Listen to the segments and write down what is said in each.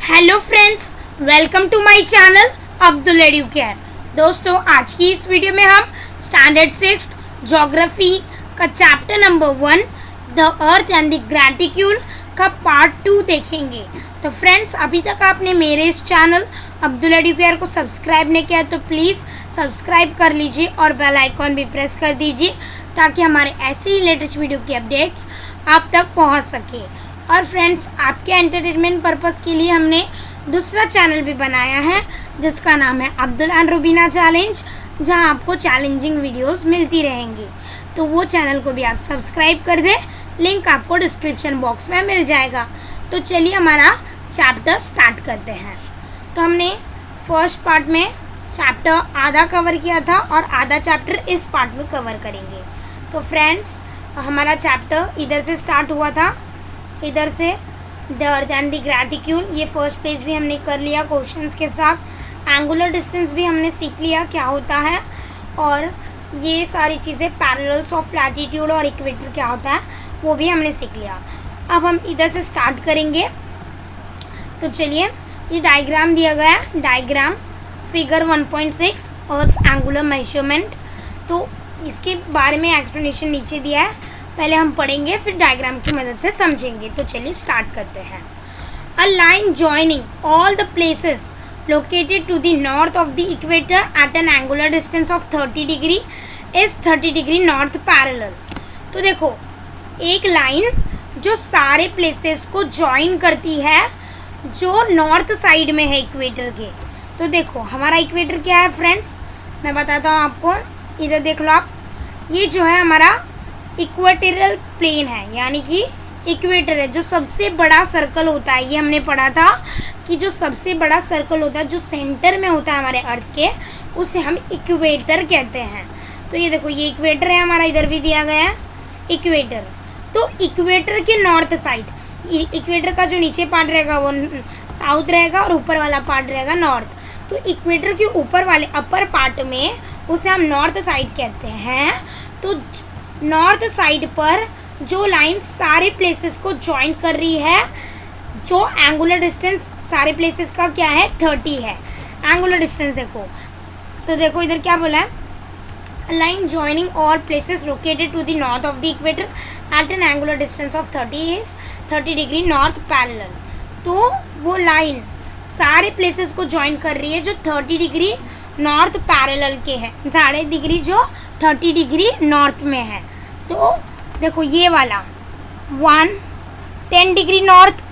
Hello friends, welcome to my channel Abdul Educare. दोस्तों, आज की इस वीडियो में हम स्टैंडर्ड 6 ज्योग्राफी का chapter number 1 the earth and the gratitude का पार्ट 2 देखेंगे। तो फ्रेंड्स, अभी तक आपने मेरे इस चैनल अब्दुल एडुकेयर को सब्सक्राइब नहीं किया तो प्लीज़ सब्सक्राइब कर लीजिए और बेल आइकॉन भी प्रेस कर दीजिए ताकि हमारे ऐसे ही लेटेस्ट वीडियो की अपडेट्स आप तक पहुंच सके। और फ्रेंड्स, आपके एंटरटेनमेंट पर्पस के लिए हमने दूसरा चैनल भी बनाया है जिसका नाम है अब्दुल एंड रुबीना चैलेंज, जहां आपको चैलेंजिंग वीडियोस मिलती रहेंगी। तो वो चैनल को भी आप सब्सक्राइब कर दें, लिंक आपको डिस्क्रिप्शन बॉक्स में मिल जाएगा। तो चलिए हमारा चैप्टर स्टार्ट करते हैं। तो हमने फर्स्ट पार्ट में चैप्टर आधा कवर किया था और आधा चैप्टर इस पार्ट में कवर करेंगे। तो फ्रेंड्स, हमारा चैप्टर इधर से स्टार्ट हुआ था, इधर से the earth and the gratitude. ये फर्स्ट पेज भी हमने कर लिया क्वेश्चंस के साथ। एंगुलर डिस्टेंस भी हमने सीख लिया क्या होता है, और ये सारी चीज़ें पैरेलल्स ऑफ लैटिट्यूड और इक्वेटर क्या होता है वो भी हमने सीख लिया। अब हम इधर से स्टार्ट करेंगे। तो चलिए, ये डायग्राम दिया गया है, diagram figure 1.6 earth's angular measurement. तो इसके बारे में एक्सप्लेनेशन नीचे दिया है, पहले हम पढ़ेंगे फिर डायग्राम की मदद से समझेंगे। तो चलिए स्टार्ट करते हैं। A line joining all the places located to the north of the equator at an angular distance of 30 degree is 30 degree north parallel. तो देखो, एक लाइन जो सारे प्लेसेस को जॉइन करती है जो नॉर्थ साइड में है इक्वेटर के। तो देखो, हमारा इक्वेटर क्या है फ्रेंड्स, मैं बताता हूँ आपको। इधर देख लो आप, ये जो है हमारा इक्वेटोरियल प्लेन है, यानी कि इक्वेटर है। जो सबसे बड़ा सर्कल होता है, ये हमने पढ़ा था कि जो सबसे बड़ा सर्कल होता है जो सेंटर में होता है हमारे अर्थ के, उसे हम इक्वेटर कहते हैं। तो ये देखो, ये इक्वेटर है हमारा, इधर भी दिया गया है इक्वेटर। तो इक्वेटर के नॉर्थ साइड, इक्वेटर का जो नीचे पार्ट रहेगा वो साउथ रहेगा और ऊपर वाला पार्ट रहेगा नॉर्थ। तो इक्वेटर के ऊपर वाले अपर पार्ट में उसे हम नॉर्थ साइड कहते हैं। तो नॉर्थ साइड पर जो लाइन सारे प्लेसेस को जॉइन कर रही है, जो एंगुलर डिस्टेंस सारे प्लेसेस का क्या है, 30 है एंगुलर डिस्टेंस। देखो, तो देखो इधर क्या बोला है, line joining all places located to the north of the equator at an angular distance of 30 degree north parallel. तो वो लाइन सारे प्लेसेस को जॉइन कर रही है जो 30 डिग्री नॉर्थ पैरेलल के है, साढ़े डिग्री जो 30 डिग्री नॉर्थ में है। तो देखो, ये वाला 10 डिग्री नॉर्थ,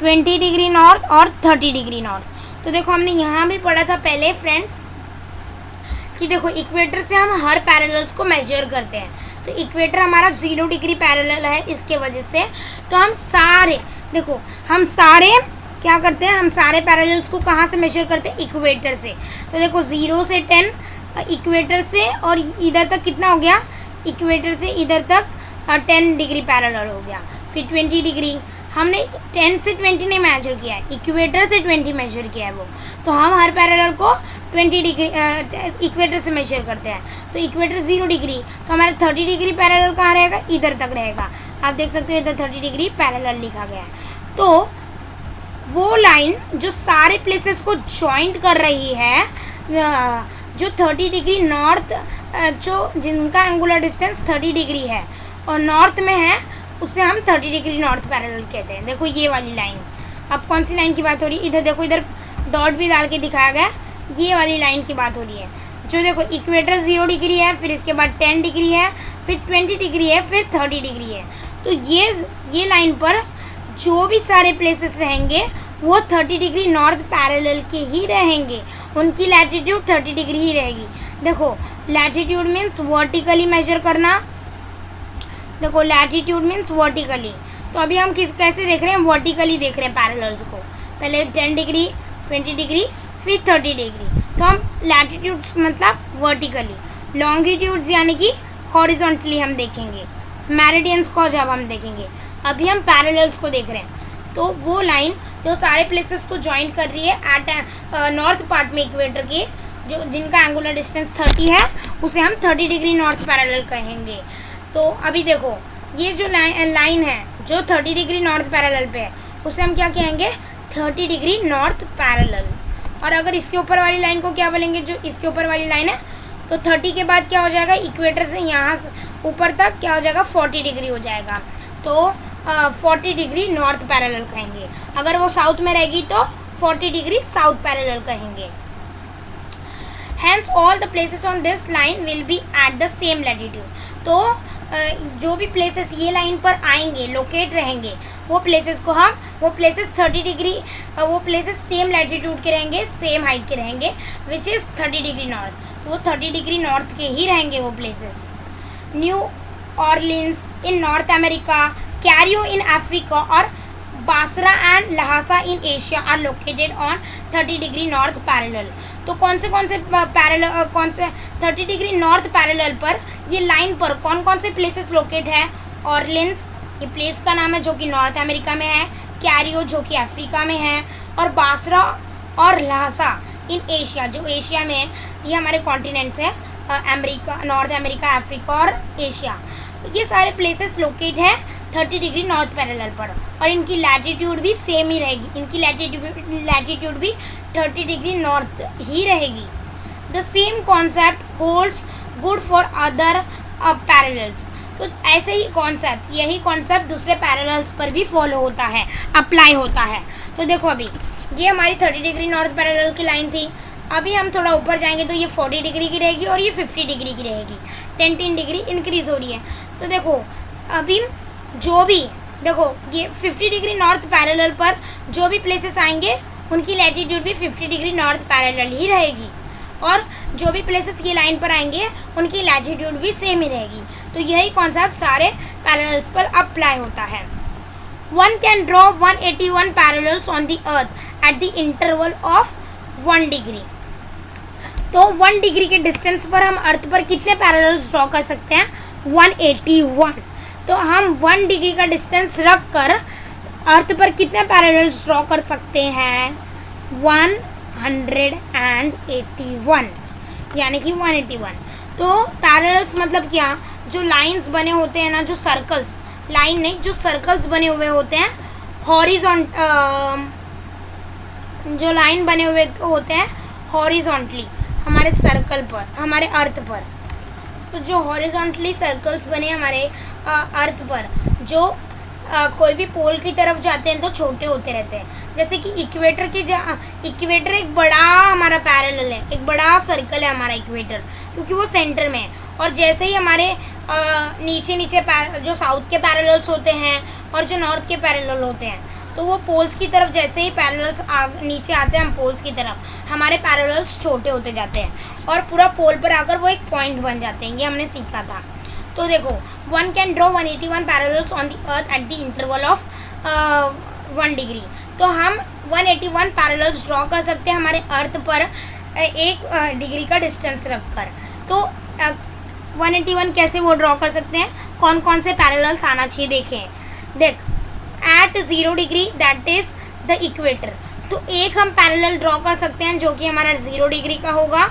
20 डिग्री नॉर्थ और 30 डिग्री नॉर्थ। तो देखो, हमने यहाँ भी पढ़ा था पहले फ्रेंड्स कि देखो, इक्वेटर से हम हर पैरेलल्स को मेजर करते हैं। तो इक्वेटर हमारा 0 डिग्री पैरेलल है, इसके वजह से तो हम सारे, देखो हम सारे क्या करते हैं, हम सारे पैरेलल्स को कहाँ से मेजर करते हैं, इक्वेटर से। तो देखो, 0 से 10 इक्वेटर से, और इधर तक कितना हो गया, इक्वेटर से इधर तक 10 डिग्री पैरेलल हो गया। फिर 20 डिग्री, हमने 10 से 20 नहीं मेजर किया है, इक्वेटर से 20 मेजर किया है वो। तो हम हर पैरेलल को 20 डिग्री इक्वेटर से मेजर करते हैं। तो इक्वेटर 0 डिग्री, तो हमारा 30 डिग्री पैरेलल कहाँ रहेगा, इधर तक रहेगा। आप देख सकते हो इधर 30 डिग्री पैरेलल लिखा गया है। तो वो लाइन जो सारे प्लेसेस को जॉइंट कर रही है, जो 30 डिग्री नॉर्थ, जो जिनका एंगुलर डिस्टेंस 30 डिग्री है और नॉर्थ में है, उसे हम 30 डिग्री नॉर्थ पैरेलल कहते हैं। देखो, ये वाली लाइन, अब कौन सी लाइन की बात हो रही है, इधर देखो, इधर डॉट भी डाल के दिखाया गया, ये वाली लाइन की बात हो रही है। जो देखो, इक्वेटर 0 डिग्री है, फिर इसके बाद 10 डिग्री है, फिर 20 डिग्री है, फिर 30 डिग्री है। तो ये लाइन पर जो भी सारे प्लेसेस रहेंगे वो 30 डिग्री नॉर्थ पैरेलल के ही रहेंगे, उनकी लैटिट्यूड 30 डिग्री ही रहेगी। देखो, लैटिट्यूड मीन्स वर्टिकली मेजर करना। देखो, लैटिट्यूड मीन्स वर्टिकली। तो अभी हम कैसे देख रहे हैं, वर्टिकली देख रहे हैं पैरेलल्स को। पहले 10 डिग्री, 20 डिग्री, फिर 30 डिग्री। तो हम लैटिट्यूड्स मतलब वर्टिकली, लॉन्गिट्यूड्स यानी कि हॉरिजॉन्टली हम देखेंगे, मेरिडियंस को जब हम देखेंगे। अभी हम पैरेलल्स को देख रहे हैं। तो वो लाइन जो सारे प्लेसेस को ज्वाइन कर रही है एट नॉर्थ पार्ट में इक्वेटर के, जो जिनका एंगुलर डिस्टेंस 30 है, उसे हम 30 डिग्री नॉर्थ पैरेलल कहेंगे। तो अभी देखो, ये जो लाइन है जो 30 डिग्री नॉर्थ पैरेलल पे है, उसे हम क्या कहेंगे, 30 डिग्री नॉर्थ पैरेलल। और अगर इसके ऊपर वाली लाइन को क्या बोलेंगे, जो इसके ऊपर वाली लाइन है, तो 30 के बाद क्या हो जाएगा, इक्वेटर से यहाँ ऊपर तक क्या हो जाएगा, 40 डिग्री हो जाएगा। तो 40 डिग्री नॉर्थ पैरेलल कहेंगे। अगर वो साउथ में रहेगी तो 40 डिग्री साउथ पैरेलल कहेंगे। Hence all the places on this line will be at the same latitude। तो जो भी प्लेसेस ये लाइन पर आएंगे, लोकेट रहेंगे, वो प्लेसेस 30 डिग्री, वो प्लेसेस सेम लैटिट्यूड के रहेंगे, सेम हाइट के रहेंगे, विच इज़ 30 डिग्री नॉर्थ। तो वो 30 डिग्री नॉर्थ के ही रहेंगे वो places. New Orleans in north America, Cairo in Africa और Basra and Lhasa in Asia are located on 30 degree north parallel. तो कौन से 30 डिग्री नॉर्थ पैरेलल पर ये लाइन पर कौन कौन से प्लेसेस लोकेट है। ऑर्लिन्स ये प्लेस का नाम है जो कि नॉर्थ अमेरिका में है, कैरियो जो कि अफ्रीका में है, और बासरा और लहासा इन एशिया जो एशिया में है, ये हमारे कॉन्टिनेंट्स है, अमेरिका, नॉर्थ अमेरिका, अफ्रीका और एशिया। ये सारे प्लेसेस लोकेट है 30 डिग्री नॉर्थ पैरेलल पर, और इनकी लैटिट्यूड भी सेम ही रहेगी, इनकी लैटिट्यूड भी 30 डिग्री नॉर्थ ही रहेगी। The same concept holds good for other parallels. तो ऐसे ही कॉन्सेप्ट, यही कॉन्सेप्ट दूसरे पैरेलल्स पर भी फॉलो होता है, अप्लाई होता है। तो देखो अभी ये हमारी 30 डिग्री नॉर्थ पैरेलल की लाइन थी, अभी हम थोड़ा ऊपर जाएंगे तो ये 40 डिग्री की रहेगी और ये 50 डिग्री की रहेगी, 10 डिग्री इंक्रीज़ हो रही है। तो देखो अभी जो भी देखो ये 50 डिग्री नॉर्थ पैरेलल पर जो भी प्लेसेस आएंगे उनकी लैटिट्यूड भी 50 डिग्री नॉर्थ पैरेलल ही रहेगी, और जो भी प्लेसेस ये लाइन पर आएंगे उनकी लैटिट्यूड भी सेम ही रहेगी। तो यही कॉन्सेप्ट सारे पैरेलल्स पर अप्लाई होता है। One can draw 181 parallels on the earth at the interval of 1 degree. तो 1 डिग्री के डिस्टेंस पर हम अर्थ पर कितने पैरेलल्स ड्रॉ कर सकते हैं, 181। तो हम 1 डिग्री का डिस्टेंस रख कर अर्थ पर कितने पैरेलल्स ड्रॉ कर सकते हैं, 181, यानी कि 181। तो पैरेलल्स मतलब क्या, जो लाइंस बने होते हैं ना, जो सर्कल्स, लाइन नहीं, जो सर्कल्स बने हुए होते हैं जो लाइन बने हुए होते हैं हॉरिजॉन्टली हमारे सर्कल पर, हमारे अर्थ पर। तो जो हॉरिजॉन्टली सर्कल्स बने हमारे अर्थ पर, जो कोई भी पोल की तरफ जाते हैं तो छोटे होते रहते हैं, जैसे कि इक्वेटर एक बड़ा हमारा पैरेलल है, एक बड़ा सर्कल है हमारा इक्वेटर, क्योंकि वो सेंटर में है। और जैसे ही हमारे नीचे जो साउथ के पैरेलल्स होते हैं और जो नॉर्थ के पैरेलल होते हैं, तो वो पोल्स की तरफ जैसे ही पैरेलल्स नीचे आते हैं हम पोल्स की तरफ, हमारे पैरेलल्स छोटे होते जाते हैं और पूरा पोल पर आकर वो एक पॉइंट बन जाते हैं। ये हमने सीखा था। तो देखो, one can draw 181 parallels on the earth at the interval of 1 degree. तो हम 181 पैरेलल्स ड्रॉ कर सकते हैं हमारे अर्थ पर 1 डिग्री का डिस्टेंस रखकर। तो 181 कैसे वो ड्रॉ कर सकते हैं, कौन कौन से पैरेलल्स आना चाहिए देखें। देख, at 0 degree that is the equator. तो एक हम पैरेलल ड्रॉ कर सकते हैं जो कि हमारा 0 डिग्री का होगा,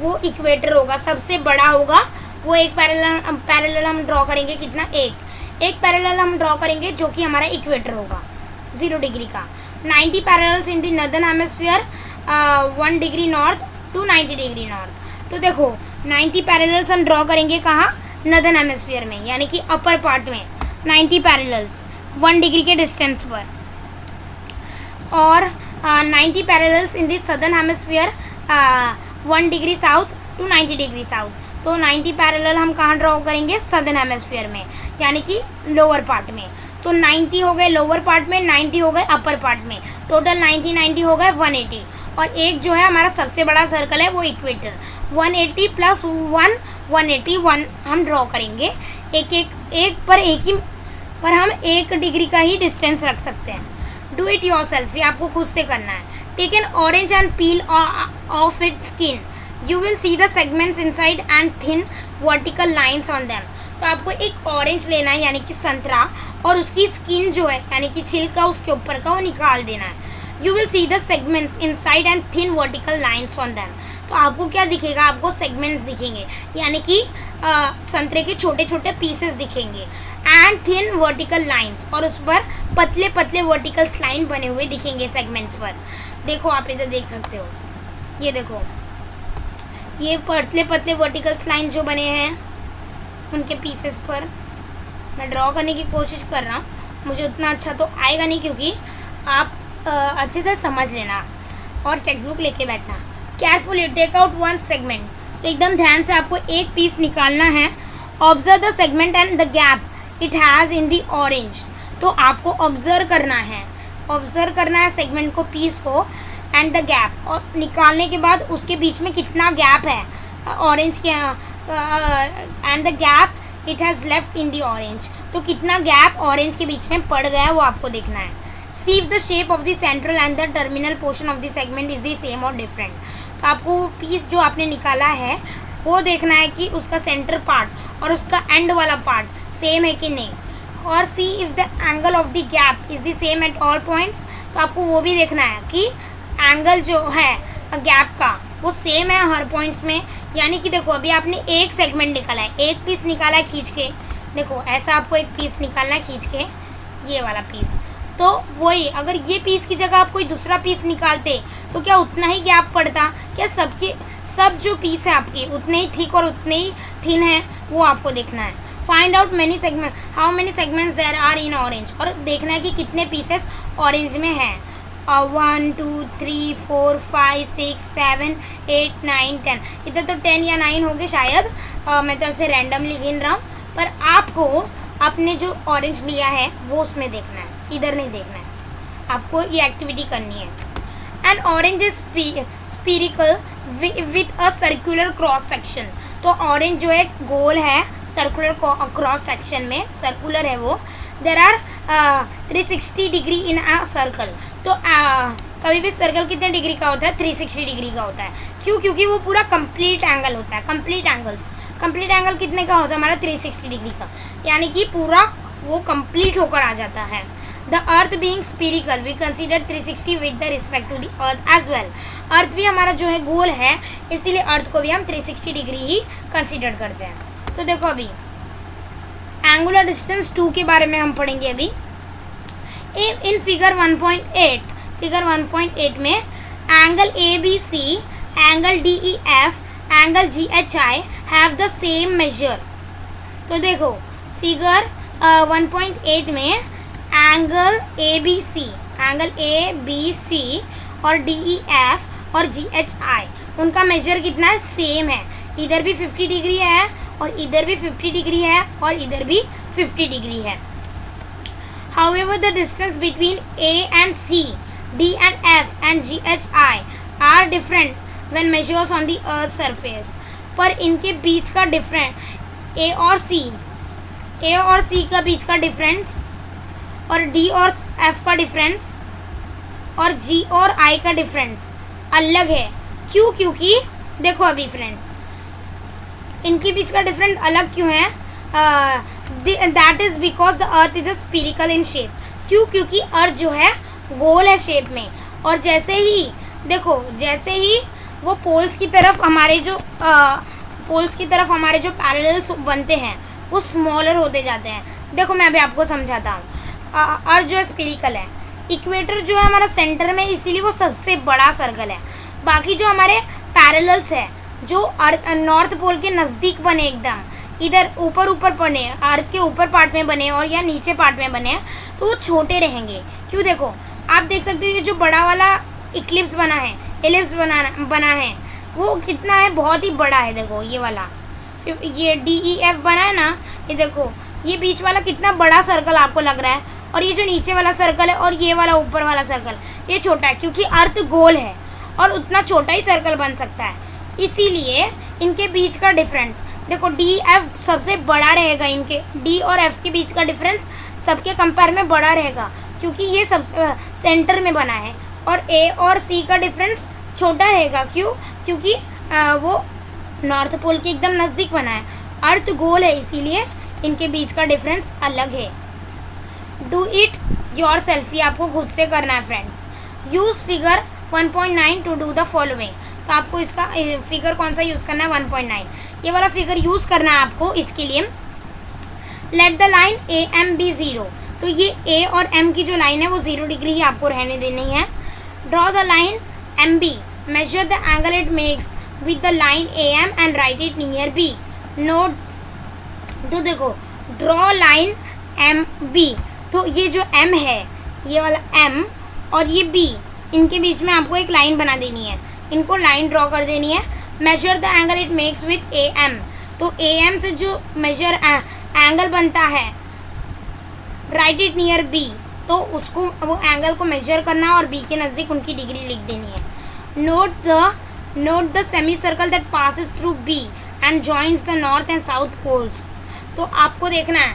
वो इक्वेटर होगा, सबसे बड़ा होगा वो। एक पैरेलल हम ड्रॉ करेंगे, कितना, एक पैरेलल हम ड्रॉ करेंगे जो कि हमारा इक्वेटर होगा 0 डिग्री का। 90 parallels in the northern hemisphere 1 degree north to 90 degree north. तो देखो 90 पैरेलल्स हम ड्रॉ करेंगे कहाँ, नॉर्दर्न हेमिस्फीयर में, यानी कि अपर पार्ट में 90 पैरेलल्स 1 डिग्री के डिस्टेंस पर। और 90 parallels in the southern hemisphere 1 degree south to 90 degree south. तो 90 पैरेलल हम कहाँ ड्रॉ करेंगे, सदर्न हेमिस्फीयर में, यानी कि लोअर पार्ट में। तो 90 हो गए लोअर पार्ट में, 90 हो गए अपर पार्ट में, टोटल 90 हो गए 180। और एक जो है हमारा सबसे बड़ा सर्कल है वो इक्वेटर, 180 प्लस 1 181 हम ड्रॉ करेंगे। एक पर हम 1 डिग्री का ही डिस्टेंस रख सकते हैं। डू इट योरसेल्फ, ये आपको खुद से करना है। Take an orange and peel off its skin, you will see the segments inside and thin vertical lines on them. तो आपको एक ऑरेंज लेना है, यानी कि संतरा, और उसकी स्किन जो है यानी कि छिलका उसके ऊपर का वो निकाल देना है। You will see the segments inside and thin vertical lines on them. तो आपको क्या दिखेगा, आपको सेगमेंट्स दिखेंगे, यानी कि संतरे के छोटे छोटे पीसेस दिखेंगे। एंड थिन वर्टिकल लाइंस, और उस पर पतले पतले वर्टिकल लाइन बने हुए दिखेंगे सेगमेंट्स पर। देखो आप इधर देख सकते हो, ये देखो ये पतले पतले वर्टिकल लाइन जो बने हैं उनके पीसेस पर मैं ड्रॉ करने की कोशिश कर रहा हूँ। मुझे उतना अच्छा तो आएगा नहीं, क्योंकि आप अच्छे से समझ लेना और टेक्स्ट बुक लेके बैठना। Carefully take out one segment, तो एकदम ध्यान से आपको एक पीस निकालना है। Observe the segment and the gap it has in the orange, तो आपको ऑब्जर्व करना है सेगमेंट को, पीस को, एंड द गैप, और निकालने के बाद उसके बीच में कितना गैप है ऑरेंज के, and the gap it has left in the orange, तो कितना गैप ऑरेंज के बीच में पड़ गया है वो आपको देखना है। See if the shape of the central and the terminal portion of the segment is the same और डिफरेंट, तो आपको वो पीस जो आपने निकाला है वो देखना है कि उसका सेंटर पार्ट और उसका एंड वाला पार्ट सेम है कि नहीं। और see if the angle of the gap is the same at all points, तो आपको वो भी देखना है कि एंगल जो है गैप का वो सेम है हर पॉइंट्स में। यानी कि देखो अभी आपने एक सेगमेंट निकाला है, एक पीस निकाला है खींच के, देखो ऐसा आपको एक पीस निकालना है खींच के, ये वाला पीस, तो वही अगर ये पीस की जगह आप कोई दूसरा पीस निकालते तो क्या उतना ही गैप पड़ता? क्या सब जो पीस है आपकी उतने ही थिक और उतने ही थिन है, वो आपको देखना है। Find out many segment, how many segments there are in orange, और देखना है कि कितने पीसेस ऑरेंज में हैं। 1 2 3 4 5 6 7 8 9 10, इधर तो 10 या 9 होंगे शायद, मैं तो ऐसे रैंडमली गिन रहा हूँ, पर आपको आपने जो ऑरेंज लिया है वो उसमें देखना है, इधर नहीं देखना है, आपको ये एक्टिविटी करनी है। And orange is spherical with a circular cross section, तो ऑरेंज जो है गोल है, सर्कुलर क्रॉस सेक्शन में सर्कुलर है वो। There are 360 degree in a circle, तो कभी भी सर्कल कितने डिग्री का होता है? 360 डिग्री का होता है। क्यों? क्योंकि वो पूरा कंप्लीट एंगल होता है। कंप्लीट एंगल कितने का होता है हमारा? 360 डिग्री का, यानी कि पूरा वो कंप्लीट होकर आ जाता है। The earth being spherical we consider 360 with the respect to the earth as well, earth भी हमारा जो है गोल है, इसीलिए अर्थ को भी हम 360 डिग्री ही कंसिडर करते हैं। तो देखो अभी एंगुलर डिस्टेंस 2 के बारे में हम पढ़ेंगे अभी। इन फिगर 1.8 में angle ABC, angle DEF, angle GHI have the same measure. तो देखो फिगर 1.8 में एंगल ABC और DEF और GHI उनका मेजर कितना है? सेम है। इधर भी 50 डिग्री है और इधर भी 50 डिग्री है और इधर भी 50 डिग्री है। However, the distance between A and C, D and F and GHI are different when measured on the Earth's surface. पर इनके बीच का डिफरेंट A और C का बीच का डिफरेंस और D और F का डिफरेंस और G और I का डिफरेंस अलग है। क्यों? क्योंकि देखो अभी फ्रेंड्स, इनके बीच का डिफरेंट अलग क्यों है? That is because the earth is spherical in shape. क्यों? क्योंकि अर्थ जो है गोल है शेप में, और जैसे ही वो पोल्स की तरफ हमारे जो पैरेलल्स बनते हैं वो स्मॉलर होते जाते हैं। देखो मैं अभी आपको समझाता हूँ। अर्थ जो है स्पीरिकल है, इक्वेटर जो है हमारा सेंटर में, इसीलिए वो सबसे बड़ा सर्कल है। बाकी जो हमारे पैरेलल्स है जो नॉर्थ पोल के नज़दीक बने, एकदम इधर ऊपर बने, अर्थ के ऊपर पार्ट में बने और या नीचे पार्ट में बने, तो वो छोटे रहेंगे। क्यों? देखो आप देख सकते हो ये जो बड़ा वाला इक्लिप्स बना है वो कितना है? बहुत ही बड़ा है। देखो ये वाला, ये DEF बना है ना, ये देखो ये बीच वाला कितना बड़ा सर्कल आपको लग रहा है, और ये जो नीचे वाला सर्कल है और ये वाला ऊपर वाला सर्कल ये छोटा है, क्योंकि अर्थ गोल है और उतना छोटा ही सर्कल बन सकता है। इसीलिए इनके बीच का डिफरेंस देखो, DF सबसे बड़ा रहेगा। इनके D और F के बीच का डिफरेंस सबके कंपेयर में बड़ा रहेगा, क्योंकि ये सब सेंटर में बना है, और A और C का डिफरेंस छोटा रहेगा। क्यों? क्योंकि वो नॉर्थ पोल के एकदम नज़दीक बना है। अर्थ गोल है, इसीलिए इनके बीच का डिफरेंस अलग है। डू इट योर सेल्फ, ये आपको खुद से करना है friends. Use figure 1.9 to do the following, तो आपको इसका फिगर कौन सा यूज़ करना है? 1.9, ये वाला फिगर यूज़ करना है आपको। इसके लिए let the line A M B 0, तो ये ए और एम की जो लाइन है वो 0 डिग्री ही आपको रहने देनी है. Draw the line M B, measure the angle it makes with the line A M and write it near B. Note, तो देखो ड्रॉ लाइन एम बी, तो ये जो एम है, ये वाला एम और ये बी, इनके बीच में आपको एक लाइन बना देनी है, इनको लाइन ड्रॉ कर देनी है. Measure the angle it makes with A M, तो ए एम से जो मेजर एंगल बनता है, राइट इट नियर बी, तो उसको वो एंगल को मेजर करना और बी के नज़दीक उनकी डिग्री लिख देनी है. Note the semi circle that passes through B and joins the north and south poles, तो आपको देखना है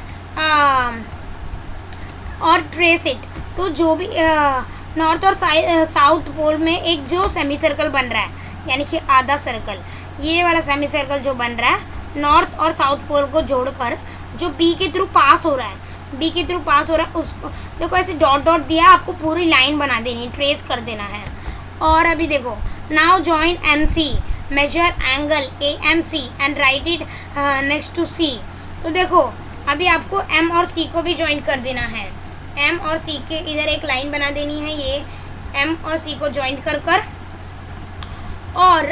और ट्रेस इट, तो जो भी नॉर्थ और साउथ पोल में एक जो सेमी सर्कल बन रहा है, यानी कि आधा सर्कल, ये वाला सेमी सर्कल जो बन रहा है नॉर्थ और साउथ पोल को जोड़कर, जो बी के थ्रू पास हो रहा है, बी के थ्रू पास हो रहा है, उसको देखो ऐसे डॉट डॉट दिया, आपको पूरी लाइन बना देनी है, ट्रेस कर देना है. और अभी देखो, now join M C, major angle A M C and write it next to C. तो देखो अभी आपको एम और सी को भी ज्वाइन कर देना है. एम और सी के इधर एक लाइन बना देनी है, ये एम और सी को ज्वाइन कर कर, और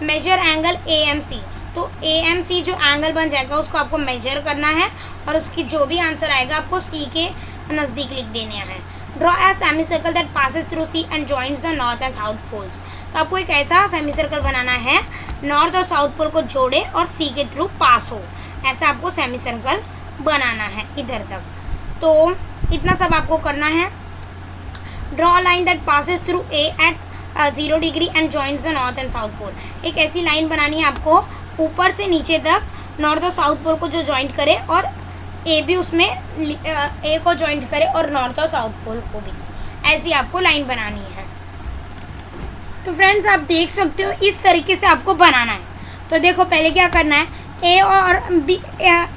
measure angle A M C, तो ए एम सी जो एंगल बन जाएगा उसको आपको मेजर करना है और उसकी जो भी आंसर आएगा आपको सी के नज़दीक लिख देने हैं. Draw a semi circle that passes through C and joins the north and south poles, तो आपको एक ऐसा सेमी सर्कल बनाना है नॉर्थ और साउथ पोल को जोड़े और सी के थ्रू पास हो, ऐसा आपको सेमी सर्कल बनाना है इधर तक. तो इतना सब आपको करना है. Draw line that passes through A at 0 degree and joins the north and south pole, एक ऐसी लाइन बनानी है आपको ऊपर से नीचे तक नॉर्थ और साउथ पोल को जो जॉइंट करे, और ए भी उसमें ए को जॉइंट करे और नॉर्थ और साउथ पोल को भी, ऐसी आपको लाइन बनानी है. तो फ्रेंड्स आप देख सकते हो इस तरीके से आपको बनाना है. तो देखो पहले क्या करना है, ए और बी,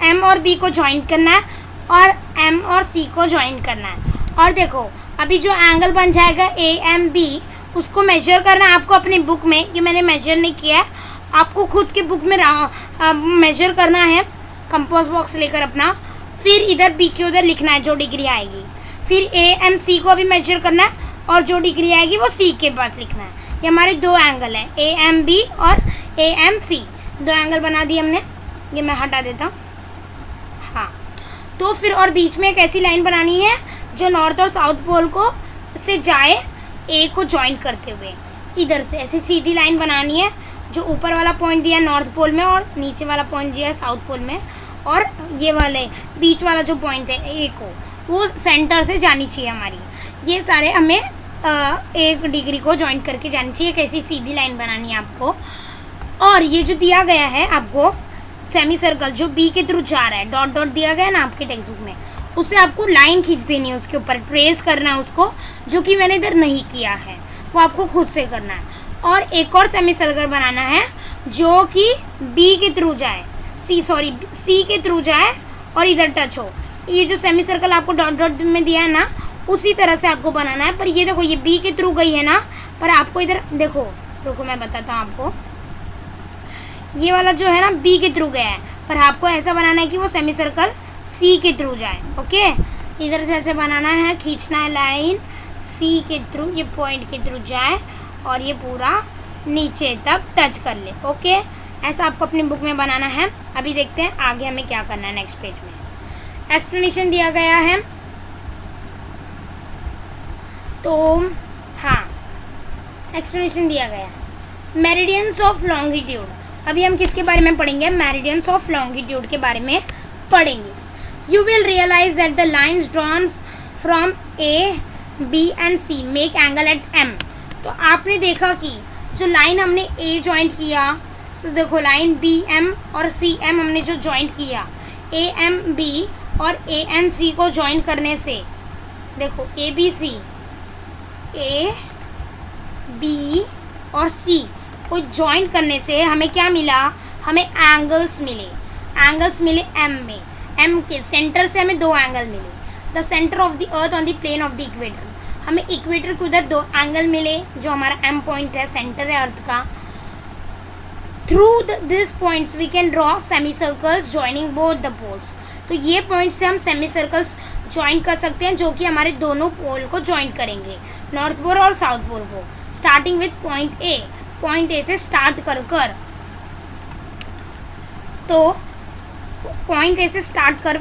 एम और बी को जॉइंट करना है और एम और सी को जॉइंट करना है. और देखो अभी जो एंगल बन जाएगा ए एम बी, उसको मेजर करना है आपको अपनी बुक में, ये मैंने मेजर नहीं किया है, आपको खुद के बुक में मेजर करना है, कंपास बॉक्स लेकर अपना. फिर इधर बी के उधर लिखना है जो डिग्री आएगी. फिर ए एम सी को भी मेजर करना है और जो डिग्री आएगी वो सी के पास लिखना है. ये हमारे दो एंगल है, ए एम बी और ए एम सी, दो एंगल बना दिए हमने. ये मैं हटा देता हूँ. हाँ, तो फिर और बीच में एक ऐसी लाइन बनानी है जो नॉर्थ और साउथ पोल को से जाए, ए को जॉइंट करते हुए इधर से ऐसी सीधी लाइन बनानी है. जो ऊपर वाला पॉइंट दिया है नॉर्थ पोल में और नीचे वाला पॉइंट दिया है साउथ पोल में, और ये वाले बीच वाला जो पॉइंट है ए को, वो सेंटर से जानी चाहिए हमारी. ये सारे हमें 1 डिग्री को जॉइंट करके जानी चाहिए. कैसी सीधी लाइन बनानी है आपको. और ये जो दिया गया है आपको सेमी सर्कल जो बी के थ्रू जा रहा है, डॉट डॉट दिया गया है ना आपके टेक्स्ट बुक में, उससे आपको लाइन खींच देनी है, उसके ऊपर ट्रेस करना है उसको, जो कि मैंने इधर नहीं किया है, वो आपको खुद से करना है. और एक और सेमी सर्कल बनाना है जो कि बी के थ्रू जाए, सी के थ्रू जाए और इधर टच हो. ये जो सेमी सर्कल आपको डॉट डॉट में दिया है ना, उसी तरह से आपको बनाना है. पर ये देखो ये बी के थ्रू गई है ना, पर आपको इधर देखो मैं बताता हूँ आपको. ये वाला जो है ना बी के थ्रू गया है, पर आपको ऐसा बनाना है कि वो सेमी सर्कल सी के थ्रू जाए. ओके, इधर से ऐसे बनाना है, खींचना है लाइन सी के थ्रू, ये पॉइंट के थ्रू जाए और ये पूरा नीचे तक टच कर ले. ओके, ऐसा आपको अपनी बुक में बनाना है. अभी देखते हैं आगे हमें क्या करना है. नेक्स्ट पेज में एक्सप्लेनेशन दिया गया है. तो हाँ, एक्सप्लेनेशन दिया गया है मेरिडियंस ऑफ लॉन्गिट्यूड. अभी हम किसके बारे में पढ़ेंगे, मेरिडियंस ऑफ लॉन्गिट्यूड के बारे में पढ़ेंगे. You will realize that the lines drawn from A B and C make angle at M. तो आपने देखा कि जो लाइन हमने ए ज्वाइंट किया, तो देखो लाइन बी एम और सी एम हमने जो ज्वाइंट किया, ए एम बी और ए एम सी को ज्वाइंट करने से, देखो A B C, A B और सी को ज्वाइंट करने से हमें क्या मिला, हमें एंगल्स मिले एम में. एम के सेंटर से हमें 2 एंगल मिले. The centre of the earth on the plane of the equator, हमें इक्वेटर के उधर 2 एंगल मिले, जो हमारा एम पॉइंट है, सेंटर है अर्थ का. Through this points we can draw semi circles joining both the poles. तो ये पॉइंट से हम सेमी सर्कल्स ज्वाइन कर सकते हैं जो कि हमारे दोनों पोल को ज्वाइन करेंगे, नॉर्थ पोल और साउथ पोल को, स्टार्टिंग विथ पॉइंट ए से स्टार्ट कर तो पॉइंट ए से स्टार्ट कर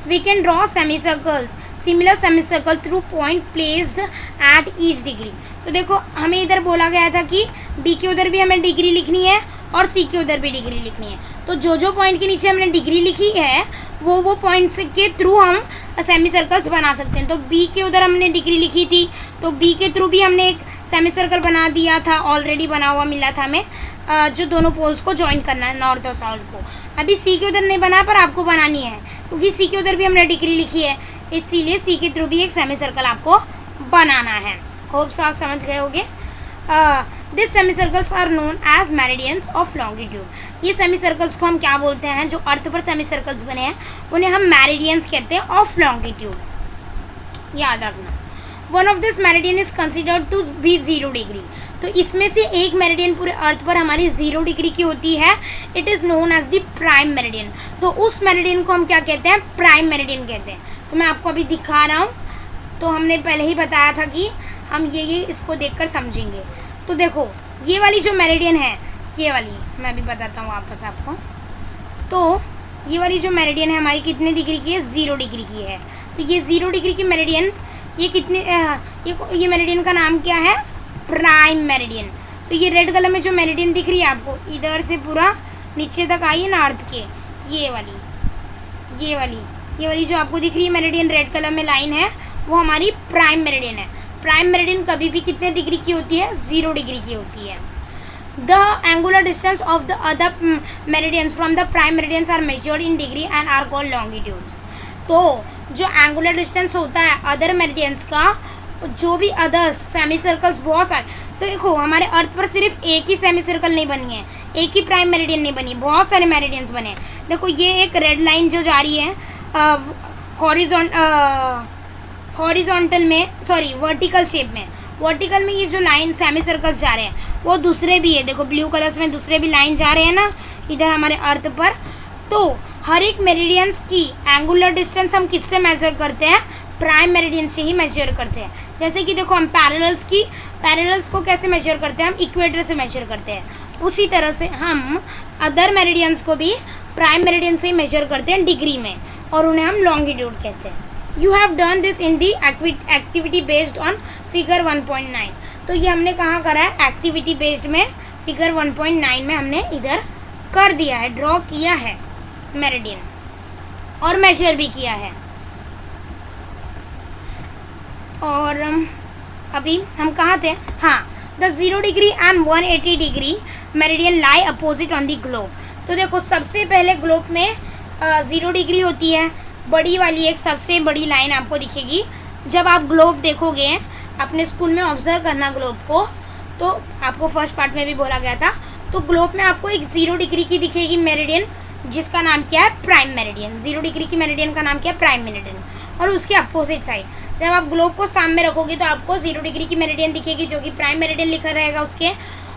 we can draw semi circles, similar semi circle through point placed at each degree. तो देखो हमें इधर बोला गया था कि बी के उधर भी हमें डिग्री लिखनी है और सी के उधर भी डिग्री लिखनी है। तो जो पॉइंट के नीचे हमने डिग्री लिखी है वो पॉइंट्स के थ्रू हम सेमी सर्कल्स बना सकते हैं। तो बी के उधर हमने डिग्री लिखी थी तो बी के थ्रू भी हमने एक सेमी सर्कल बना दिया था, ऑलरेडी बना हुआ मिला था हमें, जो दोनों पोल्स को ज्वाइन करना है, नॉर्थ और साउथ को। अभी सी के उधर नहीं बना पर आपको बनानी है क्योंकि सी के उधर भी हमने डिग्री लिखी है, इसीलिए सी के थ्रू भी एक सेमी सर्कल आपको बनाना है। होप सो आप समझ गए होंगे। This semi circles are known as meridians of longitude. ये सेमी सर्कल्स को हम क्या बोलते हैं, जो अर्थ पर सेमी सर्कल्स बने हैं उन्हें हम मेरिडियंस कहते हैं ऑफ लॉन्गिट्यूड, याद रखना। One of this meridian is considered to be 0 degree. तो इसमें से एक मेरिडियन पूरे अर्थ पर हमारी 0 डिग्री की होती है, it is known as the prime meridian. तो उस मेरिडियन को हम क्या कहते हैं, प्राइम मेरिडियन कहते हैं। तो मैं आपको अभी दिखा रहा हूँ, तो हमने पहले ही बताया था कि हम ये इसको देखकर समझेंगे। तो देखो ये वाली जो मेरिडियन है, ये वाली मैं भी बताता हूँ वापस आपको। तो ये वाली जो मेरिडियन है हमारी कितने डिग्री की है, 0 डिग्री की है। तो ये 0 डिग्री की मेरिडियन ये कितने ये मेरिडियन का नाम क्या है, प्राइम मेरिडियन। तो ये रेड कलर में जो मेरिडियन दिख रही है आपको, इधर से पूरा नीचे तक आई है नॉर्थ के, ये वाली जो आपको दिख रही है मेरिडियन रेड कलर में लाइन है, वो हमारी प्राइम मेरिडियन है। प्राइम मेरिडियन कभी भी कितने डिग्री की होती है, 0 डिग्री की होती है। The angular distance of the other meridians from the prime meridians are measured in degree and are called longitudes. तो जो एंगुलर डिस्टेंस होता है अदर मेरिडियंस का, जो भी अदर्स सेमी सर्कल्स बहुत सारे, तो देखो हमारे अर्थ पर सिर्फ एक ही सेमी सर्कल नहीं बनी है, एक ही प्राइम मेरिडियन नहीं बनी, बहुत सारे मेरिडियंस बने हैं। देखो ये एक रेड लाइन जो जा रही है हॉरिजॉन्टल में, सॉरी वर्टिकल शेप में, वर्टिकल में ये जो लाइन सेमी सर्कल्स जा रहे हैं वो दूसरे भी है, देखो ब्लू कलर्स में दूसरे भी लाइन जा रहे हैं ना इधर हमारे अर्थ पर। तो हर एक मेरिडियंस की एंगुलर डिस्टेंस हम किससे मेजर करते हैं, प्राइम मेरिडियन से ही मेजर करते हैं। जैसे कि देखो हम पैरेलल्स को कैसे मेजर करते हैं, हम इक्वेटर से मेजर करते हैं। उसी तरह से हम अदर मेरिडियंस को भी प्राइम मेरिडियन से ही मेजर करते हैं डिग्री में, और उन्हें हम लॉन्गिट्यूड कहते हैं। You have done this in the activity based on figure 1.9। तो ये हमने कहाँ करा है, एक्टिविटी बेस्ड में फिगर 1.9 में हमने इधर कर दिया है, ड्रॉ किया है मेरिडियन और मेजर भी किया है। और अभी हम कहाँ थे, हाँ, the 0 degree and 180 degree meridian lie opposite on the globe. तो देखो सबसे पहले ग्लोब में 0 डिग्री होती है, बड़ी वाली एक सबसे बड़ी लाइन आपको दिखेगी। जब आप ग्लोब देखोगे अपने स्कूल में ऑब्जर्व करना ग्लोब को, तो आपको फर्स्ट पार्ट में भी बोला गया था, तो ग्लोब में आपको एक 0 डिग्री की दिखेगी मेरिडियन, जिसका नाम क्या है, प्राइम मेरिडियन। 0 डिग्री की मेरिडियन का नाम क्या है, प्राइम मेरिडियन। और उसके अपोजिट साइड जब आप ग्लोब को सामने रखोगे तो आपको 0 डिग्री की मेरिडियन दिखेगी जो कि प्राइम मेरिडियन लिखा रहेगा उसके।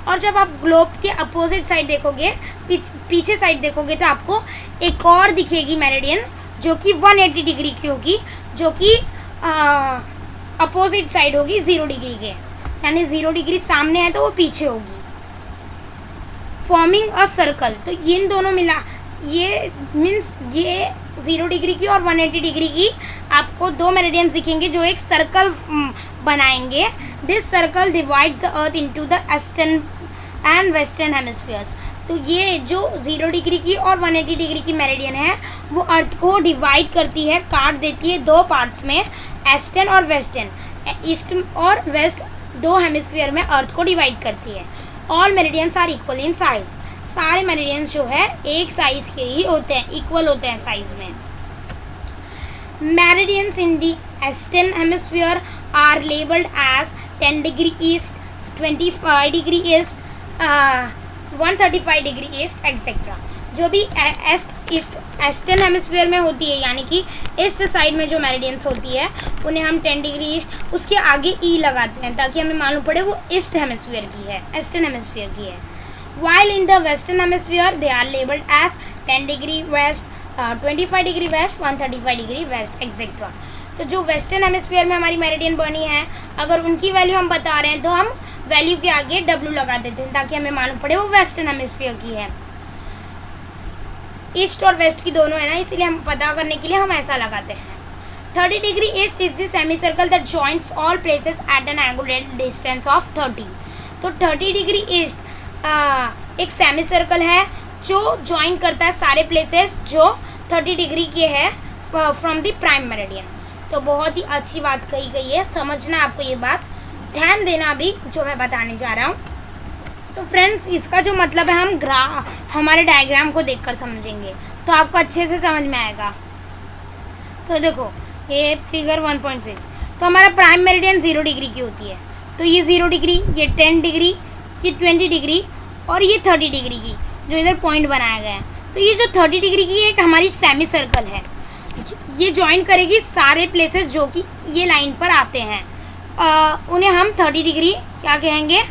और जब आप ग्लोब के अपोजिट साइड देखोगे, पीछे साइड देखोगे, तो आपको एक और दिखेगी मेरिडियन जो कि 180 डिग्री की होगी, जो कि अपोजिट साइड होगी 0 डिग्री के, यानी 0 डिग्री सामने है तो वो पीछे होगी, फॉर्मिंग अ सर्कल। तो इन दोनों मिला, ये मीन्स ये 0 डिग्री की और 180 डिग्री की आपको 2 मेरिडियंस दिखेंगे जो एक सर्कल बनाएंगे। This circle divides the earth into the eastern and western hemispheres. तो ये जो 0 डिग्री की और 180 डिग्री की मेरिडियन है वो अर्थ को डिवाइड करती है, काट देती है 2 पार्ट्स में, ईस्टर्न और वेस्टर्न। ईस्ट और वेस्ट 2 हेमिस्फीयर में अर्थ को डिवाइड करती है। All meridians are equal in size. सारे मेरिडियंस जो है एक साइज के ही होते हैं, इक्वल होते हैं साइज में। Meridians in the eastern hemisphere are labelled as 10 degree east, 25 degree east, 135 degree east etcetera. जो भी ईस्टर्न हेमिस्फीयर में होती है, यानी कि ईस्ट साइड में जो मेरिडियंस होती है उन्हें हम 10 डिग्री ईस्ट, उसके आगे ई लगाते हैं ताकि हमें मालूम पड़े वो ईस्ट हेमिस्फीयर की है, ईस्टर्न हेमिस्फीयर की है। While in the western hemisphere they are labeled as 10 degree west, 25 degree west, 135 degree west etcetera. तो जो वेस्टर्न हेमिस्फीयर में हमारी मेरिडियन बनी है, अगर उनकी वैल्यू हम बता रहे हैं तो हम वैल्यू के आगे W लगा देते हैं ताकि हमें मालूम पड़े वो वेस्टर्न हेमिस्फीयर की है। ईस्ट और वेस्ट की दोनों है ना, इसीलिए हम पता करने के लिए हम ऐसा लगाते हैं। 30 degree east is the semi circle that joints all places at an angular distance of 30। तो 30 डिग्री ईस्ट एक सेमी सर्कल है जो ज्वाइन करता है सारे प्लेसेस जो 30 डिग्री के है फ्रॉम द प्राइम मेरिडियन। तो बहुत ही अच्छी बात कही गई है, समझना आपको ये बात, ध्यान देना भी जो मैं बताने जा रहा हूँ। तो फ्रेंड्स, इसका जो मतलब है हम हमारे डायग्राम को देखकर समझेंगे तो आपको अच्छे से समझ में आएगा। तो देखो ये फिगर 1.6, तो हमारा प्राइम मेरिडियन 0 डिग्री की होती है। तो ये 0 डिग्री, ये 10 डिग्री, ये 20 डिग्री और ये 30 डिग्री की जो इधर पॉइंट बनाया गया है। तो ये जो 30 डिग्री की एक हमारी सेमी सर्कल है, ये ज्वाइन करेगी सारे प्लेसेस जो कि ये लाइन पर आते हैं, उन्हें हम 30 डिग्री क्या कहेंगे।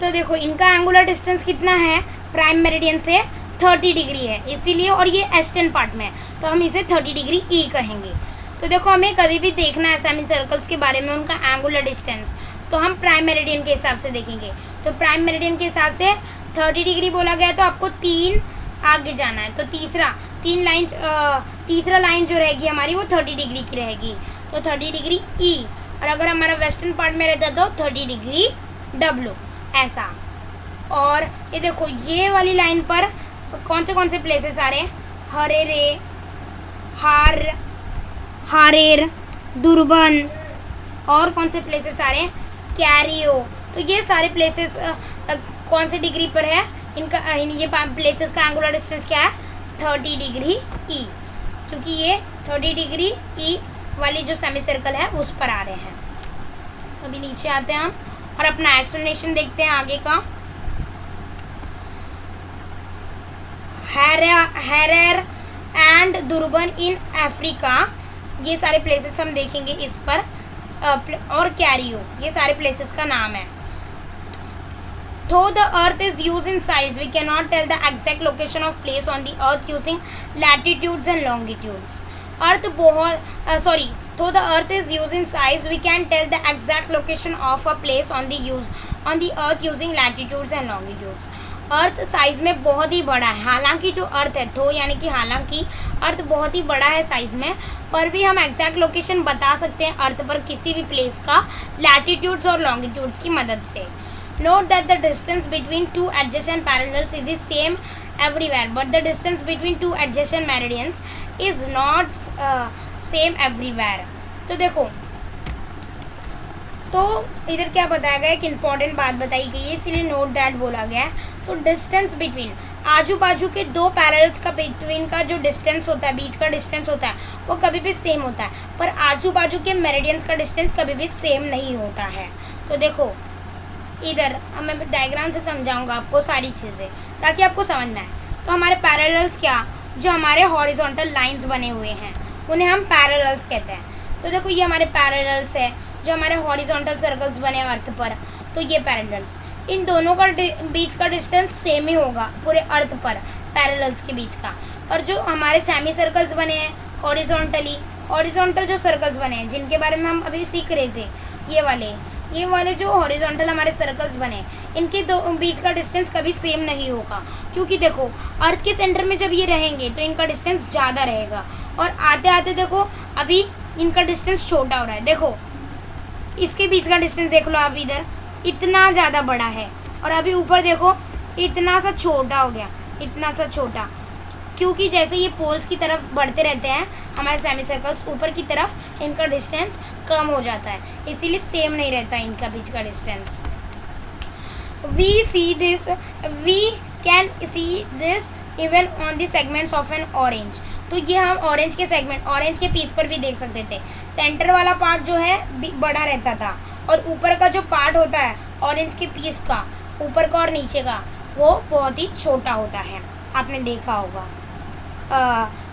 तो देखो इनका एंगुलर डिस्टेंस कितना है प्राइम मेरिडियन से, 30 डिग्री है इसीलिए, और ये ईस्टर्न पार्ट में है तो हम इसे 30 डिग्री ई कहेंगे। तो देखो हमें कभी भी देखना है सेमी सर्कल्स के बारे में उनका एंगुलर डिस्टेंस, तो हम प्राइम मेरिडियन के हिसाब से देखेंगे। तो प्राइम मेरिडियन के हिसाब से 30 डिग्री बोला गया तो आपको 3 आगे जाना है। तो तीसरा लाइन जो रहेगी हमारी वो 30 डिग्री की रहेगी, तो 30 डिग्री ई। और अगर हमारा वेस्टर्न पार्ट में रहता तो 30 डिग्री डब्ल्यू, ऐसा। और ये देखो ये वाली लाइन पर कौन से प्लेसेस आ रहे हैं, हरेरे, हारेर, दुर्बन, और कौन से प्लेसेस आ रहे हैं, कैरियो। तो ये सारे प्लेसेस कौन से डिग्री पर है, इनका ये प्लेसेस का एंगुलर डिस्टेंस क्या है, 30 डिग्री ई, क्योंकि ये 30 डिग्री ई वाली जो सेमी सर्कल है उस पर आ रहे हैं। अभी नीचे आते हैं हम और अपना एक्सप्लेनेशन देखते हैं आगे का। हैरेर एंड दुर्बन इन अफ्रीका, ये सारे प्लेसेस हम देखेंगे इस पर, और कैरियो, ये सारे प्लेसेस का नाम है। Though the earth is used in size, we cannot tell the exact location of place on the earth using latitudes and longitudes. Though the earth is used in size, we can tell the exact location of a place on the earth using latitudes and longitudes. Earth size में बहुत ही बड़ा है, हालांकि जो अर्थ है तो यानी कि हालांकि अर्थ बहुत ही बड़ा है साइज में, पर भी हम एग्जैक्ट लोकेशन बता सकते हैं अर्थ पर किसी भी प्लेस का लैटिट्यूड्स और लॉन्गिट्यूड्स की मदद से। Note that the distance between two adjacent parallels is the same everywhere, but the distance between two adjacent meridians is not same everywhere. तो देखो, तो इधर क्या बताया गया है, एक इम्पॉर्टेंट बात बताई गई है इसीलिए नोट दैट बोला गया है। तो डिस्टेंस बिटवीन आजू बाजू के दो पैरेलल्स का बिटवीन का जो डिस्टेंस होता है, बीच का डिस्टेंस होता है, वो कभी भी सेम होता है, पर आजू बाजू के मेरिडियंस का डिस्टेंस कभी भी सेम नहीं होता है। तो देखो इधर अब मैं डायग्राम से समझाऊंगा आपको सारी चीज़ें ताकि आपको समझ में आए। तो हमारे पैरेलल्स क्या, जो हमारे हॉरिजॉन्टल लाइंस बने हुए हैं उन्हें हम पैरेलल्स कहते हैं। तो देखो ये हमारे पैरेलल्स है, जो हमारे हॉरिजॉन्टल सर्कल्स बने अर्थ पर, तो ये पैरेलल्स, इन दोनों का बीच का डिस्टेंस सेम ही होगा पूरे अर्थ पर पैरेलल्स के बीच का। और जो हमारे सेमी सर्कल्स बने हैं हॉरिजॉन्टल जो सर्कल्स बने हैं जिनके बारे में हम अभी सीख रहे थे, ये वाले जो हॉरिजॉन्टल हमारे सर्कल्स बने, इनके दो बीच का डिस्टेंस कभी सेम नहीं होगा, क्योंकि देखो अर्थ के सेंटर में जब ये रहेंगे तो इनका डिस्टेंस ज़्यादा रहेगा, और आते आते देखो अभी इनका डिस्टेंस छोटा हो रहा है। देखो इसके बीच का डिस्टेंस देख लो आप, इधर इतना ज़्यादा बड़ा है और अभी ऊपर देखो इतना सा छोटा हो गया, इतना सा छोटा, क्योंकि जैसे ये पोल्स की तरफ बढ़ते रहते हैं हमारे सेमी सर्कल्स, ऊपर की तरफ इनका डिस्टेंस कम हो जाता है, इसीलिए सेम नहीं रहता इनका बीच का distance. We can see this even on the segments of an orange. तो ये हम ऑरेंज के पीस पर भी देख सकते थे। सेंटर वाला पार्ट जो है बड़ा रहता था और ऊपर का जो पार्ट होता है ऑरेंज के पीस का, ऊपर का और नीचे का, वो बहुत ही छोटा होता है, आपने देखा होगा।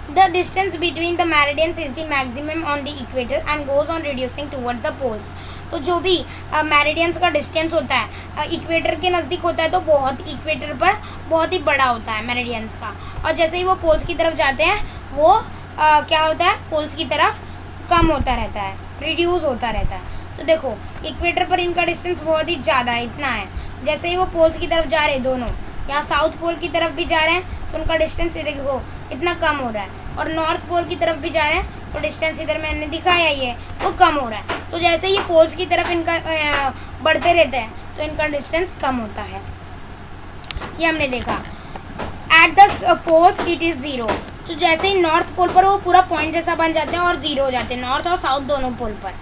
The distance between the meridians is the maximum on the equator and goes on reducing towards the poles. तो जो भी मेरिडियंस का डिस्टेंस होता है इक्वेटर के नज़दीक होता है तो इक्वेटर पर बहुत ही बड़ा होता है मेरिडियंस का, और जैसे ही वो पोल्स की तरफ जाते हैं वो क्या होता है, पोल्स की तरफ कम होता रहता है, रिड्यूस होता रहता है। तो देखो इक्वेटर पर इनका डिस्टेंस बहुत ही ज़्यादा है, इतना है। जैसे ही वो पोल्स की तरफ जा रहे हैं दोनों, यहाँ साउथ पोल की तरफ भी जा रहे हैं तो उनका डिस्टेंस देखो इतना कम हो रहा है, और नॉर्थ पोल की तरफ भी जा रहे हैं तो डिस्टेंस इधर मैंने दिखाया ही है वो कम हो रहा है। तो जैसे ही पोल्स की तरफ इनका बढ़ते रहते हैं तो इनका डिस्टेंस कम होता है, ये हमने देखा। At the poles it is zero, तो जैसे ही नॉर्थ पोल पर वो पूरा पॉइंट जैसा बन जाते हैं और ज़ीरो हो जाते हैं, नॉर्थ और साउथ दोनों पोल पर।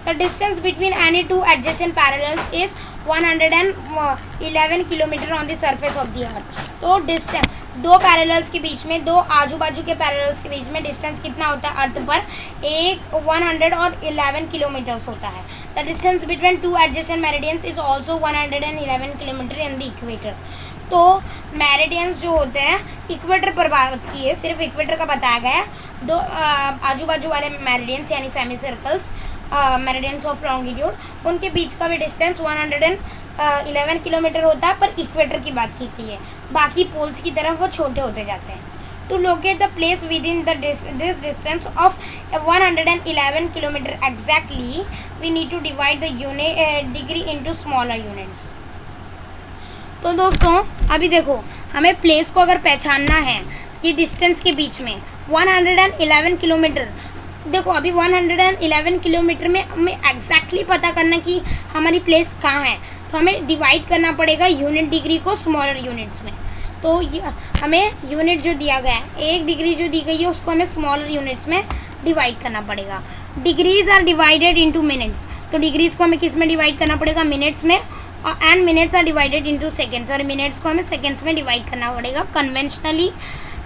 The distance between any two adjacent parallels is 111 kilometre on the surface of the अर्थ। तो डिस्टेंस दो पैरेलल्स के बीच में, दो आजू बाजू के पैरेलल्स के बीच में डिस्टेंस कितना होता है अर्थ पर, 111 किलोमीटर्स होता है। The distance between two adjacent meridians is also 111 kilometre in the equator. तो मेरिडियंस जो होते हैं इक्वेटर पर बात की है, सिर्फ इक्वेटर का बताया गया है। दो आजू बाजू वाले मेरिडियंस यानी semi circles meridians of longitude, उनके बीच का भी डिस्टेंस 111 किलोमीटर होता है, पर इक्वेटर की बात की गई है, बाकी पोल्स की तरफ वो छोटे होते जाते हैं। To locate the place within this distance of 111 kilometre exactly we need to divide the degree into smaller units. तो दोस्तों अभी देखो हमें प्लेस को अगर पहचानना है कि डिस्टेंस के बीच में 111 किलोमीटर, देखो अभी 111 किलोमीटर में हमें एग्जैक्टली पता करना कि हमारी प्लेस कहाँ है, तो हमें डिवाइड करना पड़ेगा यूनिट डिग्री को स्मॉलर यूनिट्स में। तो हमें यूनिट जो दिया गया है, 1 डिग्री जो दी गई है उसको हमें स्मॉलर यूनिट्स में डिवाइड करना पड़ेगा। Degrees are divided into minutes, तो डिग्रीज को हमें किस में डिवाइड करना पड़ेगा, मिनट्स में, and minutes are divided into seconds, और मिनट्स को हमें सेकेंड्स में डिवाइड करना पड़ेगा। Conventionally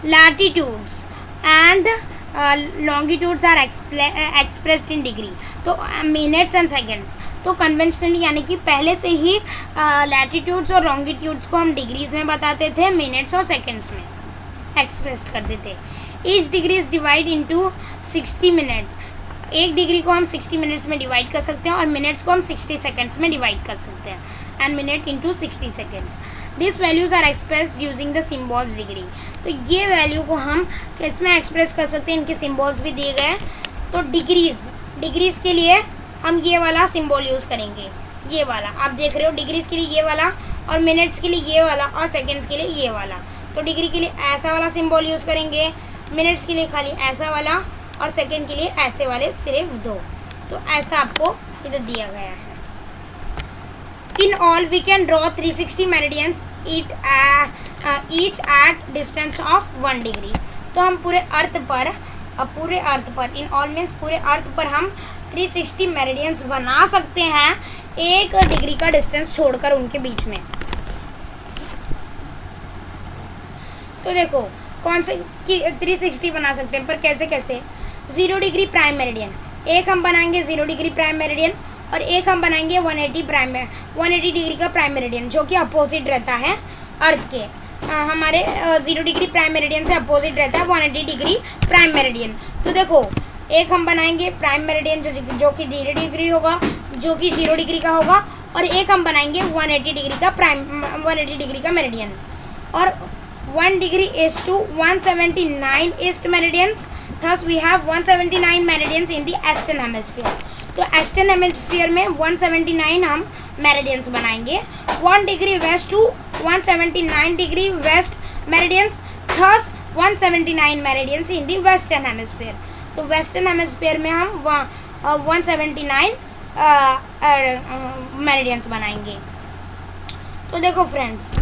latitudes and longitudes are expressed in degree, तो मिनट्स एंड सेकेंड्स। तो कन्वेंशनली यानी कि पहले से ही लैटिट्यूड्स और लॉन्गिट्यूड्स को हम डिग्रीज में बताते थे, मिनट्स और सेकेंड्स में एक्सप्रेस करते थे। Each degree is divide into 60 minutes, 1 degree को हम 60 मिनट्स में डिवाइड कर सकते हैं और मिनट्स को हम 60 सेकेंड्स में डिवाइड कर सकते हैं, and minute into 60 seconds. This values are expressed using the symbols degree, तो ये वैल्यू को हम किस में एक्सप्रेस कर सकते हैं, इनके सिम्बॉल्स भी दिए गए हैं। तो डिग्रीज़ के लिए हम ये वाला सिम्बॉल यूज़ करेंगे, ये वाला आप देख रहे हो, डिग्रीज़ के लिए ये वाला, और मिनट्स के लिए ये वाला, और सेकेंड्स के लिए ये वाला। तो डिग्री के लिए ऐसा वाला सिम्बॉल यूज़ करेंगे, मिनट्स के लिए खाली ऐसा वाला, और सेकेंड के लिए ऐसे वाले सिर्फ 2। तो ऐसा आपको इधर दिया गया है। In all we can draw 360 meridians each at distance of 1 degree. तो हम पूरे अर्थ पर इन ऑल मीन्स पूरे अर्थ पर हम 360 मेरिडियंस बना सकते हैं 1 डिग्री का डिस्टेंस छोड़कर उनके बीच में। तो देखो कौन से 360 बना सकते हैं, पर कैसे कैसे। 0 डिग्री प्राइम मेरिडियन, एक हम बनाएंगे 0 डिग्री प्राइम मेरिडियन, और एक हम बनाएंगे 180 डिग्री का प्राइम मेरिडियन, जो कि अपोजिट रहता है अर्थ के। हमारे 0 डिग्री प्राइम मेरिडियन से अपोजिट रहता है 180 डिग्री प्राइम मेरिडियन। तो देखो एक हम बनाएंगे प्राइम मेरिडियन जो कि 0 डिग्री होगा, जो कि 0 डिग्री का होगा, और एक हम बनाएंगे 180 डिग्री का मेरिडियन। और 1 degree is to 179 east meridians, thus we have 179 meridians in the eastern hemisphere. तो ईस्टर्न हेमिस्फीयर में 179 हम मेरिडियंस बनाएंगे। 1 degree west to 179 degree west meridians, thus 179 meridians in the western hemisphere. तो वेस्टर्न हेमिस्फीयर में हम 179 meridians बनाएंगे। तो देखो फ्रेंड्स,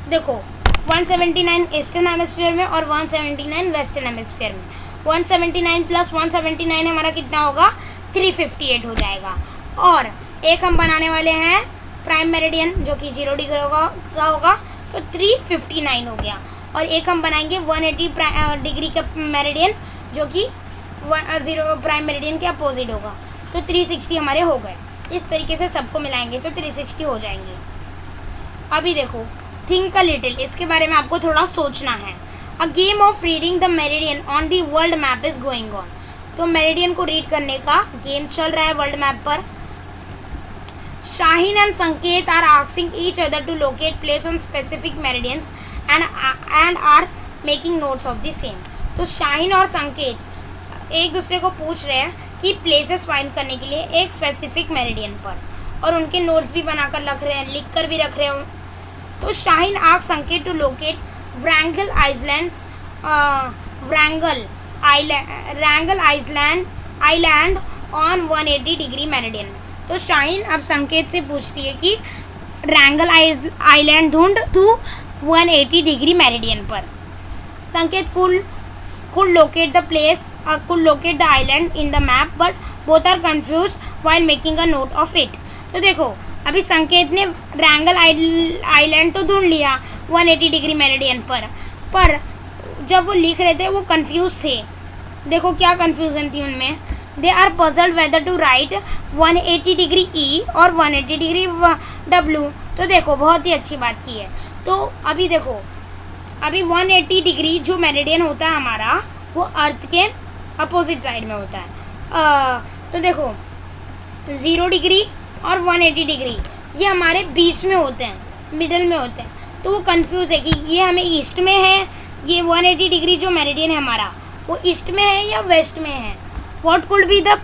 देखो 179 ईस्टर्न हेमिस्फीयर में और 179 वेस्टर्न हेमिस्फीयर में। 179 प्लस 179 हमारा कितना होगा, 358 हो जाएगा। और एक हम बनाने वाले हैं प्राइम मेरिडियन जो कि 0 डिग्री का होगा, तो 359 हो गया। और एक हम बनाएंगे 180 डिग्री का मेरिडियन जो कि 0 प्राइम मेरिडियन के अपोजिट होगा, तो 360 हमारे हो गए। इस तरीके से सबको मिलाएंगे तो 360 हो जाएंगे। अभी देखो थिंक अ लिटिल, इसके बारे में आपको थोड़ा सोचना है। A game of reading the meridian on the world map is going on. तो मेरिडियन को रीड करने का गेम चल रहा है वर्ल्ड मैप पर। Shaheen and Sanket are asking each other to locate place on specific meridians and are making notes of the same. तो शाहीन और संकेत एक दूसरे को पूछ रहे हैं कि प्लेसेस फाइंड करने के लिए एक स्पेसिफिक मेरिडियन पर, और उनके नोट्स भी बनाकर रख रहे हैं, लिख कर भी रख रहे हैं। तो Shaheen ask Sanket to locate Wrangel island on 180 degree meridian. तो शाहीन अब संकेत से पूछती है कि रैंगल आइलैंड ढूंढ तू 180 डिग्री मेरिडियन पर। संकेत could locate the island in the map, but both are confused while making a note of it। तो देखो अभी संकेत ने रैंगल आइलैंड तो ढूंढ लिया 180 डिग्री मेरिडियन पर जब वो लिख रहे थे वो कंफ्यूज थे। देखो क्या कंफ्यूजन थी उनमें। They are puzzled whether to write 180 degree E और 180 डिग्री डब्ल्यू। तो देखो बहुत ही अच्छी बात की है। तो अभी देखो अभी 180 डिग्री जो मेरिडियन होता है हमारा वो अर्थ के अपोजिट साइड में होता है। तो देखो 0 डिग्री और 180 डिग्री ये हमारे बीच में होते हैं, मिडल में होते हैं। तो वो कंफ्यूज है कि ये हमें ईस्ट में है, ये 180 डिग्री जो मेरिडियन है हमारा वो ईस्ट में है या वेस्ट में है। What could be the